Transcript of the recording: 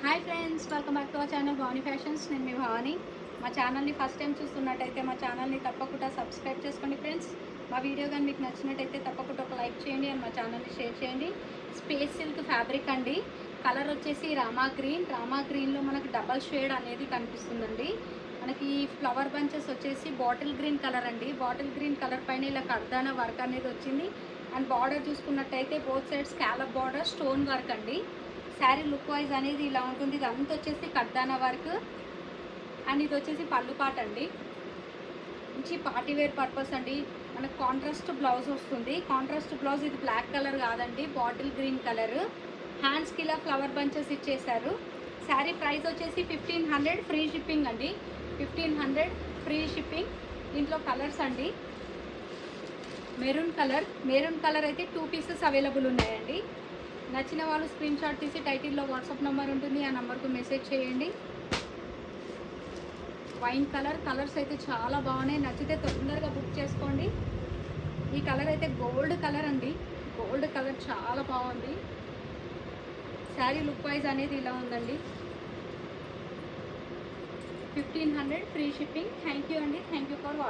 Hi friends, welcome back to our channel Bhavani fashions. నేను మీ భవానీ. మా ఛానల్ని ఫస్ట్ టైం చూస్తున్నట్టయితే మా ఛానల్ని తప్పకుండా సబ్స్క్రైబ్ చేసుకోండి ఫ్రెండ్స్. మా వీడియో కానీ మీకు నచ్చినట్టయితే తప్పకుండా ఒక లైక్ చేయండి అండ్ మా ఛానల్ని షేర్ చేయండి. స్పేస్ సిల్క్ ఫ్యాబ్రిక్ అండి. కలర్ వచ్చేసి రామా గ్రీన్లో మనకు డబల్ షేడ్ అనేది కనిపిస్తుందండి. మనకి ఫ్లవర్ బంచెస్ వచ్చేసి బాటిల్ గ్రీన్ కలర్ అండి. బాటిల్ గ్రీన్ కలర్ పైన ఇలా కర్దానా వర్క్ అనేది వచ్చింది. అండ్ బార్డర్ చూసుకున్నట్టయితే both side scallop border stone work అండి. శారీ లుక్ వైజ్ అనేది ఇలా ఉంటుంది. ఇది అంతా వచ్చేసి కర్దానా వర్క్ అండ్ ఇది వచ్చేసి పళ్ళు పాట అండి. మంచి పార్టీ వేర్ పర్పస్ అండి. మనకు కాంట్రాస్ట్ బ్లౌజ్ వస్తుంది. కాంట్రాస్ట్ బ్లౌజ్ ఇది బ్లాక్ కలర్ కాదండి, బాటిల్ గ్రీన్ కలర్. హ్యాండ్స్కి ఇలా ఫ్లవర్ బంచెస్ ఇచ్చేసారు. శారీ ప్రైస్ వచ్చేసి 1500 ఫ్రీ షిప్పింగ్ అండి. 1500 ఫ్రీ షిప్పింగ్. దీంట్లో కలర్స్ అండి, మెరూన్ కలర్ అయితే 2 పీసెస్ అవైలబుల్ ఉన్నాయండి. నచ్చిన వాళ్ళు స్క్రీన్ షాట్ తీసి టైటిల్లో వాట్సాప్ నెంబర్ ఉంటుంది, ఆ నెంబర్కు మెసేజ్ చేయండి. వైన్ కలర్స్ అయితే చాలా బాగున్నాయి. నచ్చితే తొందరగా బుక్ చేసుకోండి. ఈ కలర్ అయితే గోల్డ్ కలర్ అండి. గోల్డ్ కలర్ చాలా బాగుంది. శారీ లుక్ వైజ్ అనేది ఇలా ఉందండి. 1500 ఫ్రీ షిప్పింగ్. థ్యాంక్ యూ అండి. Thank you for watching.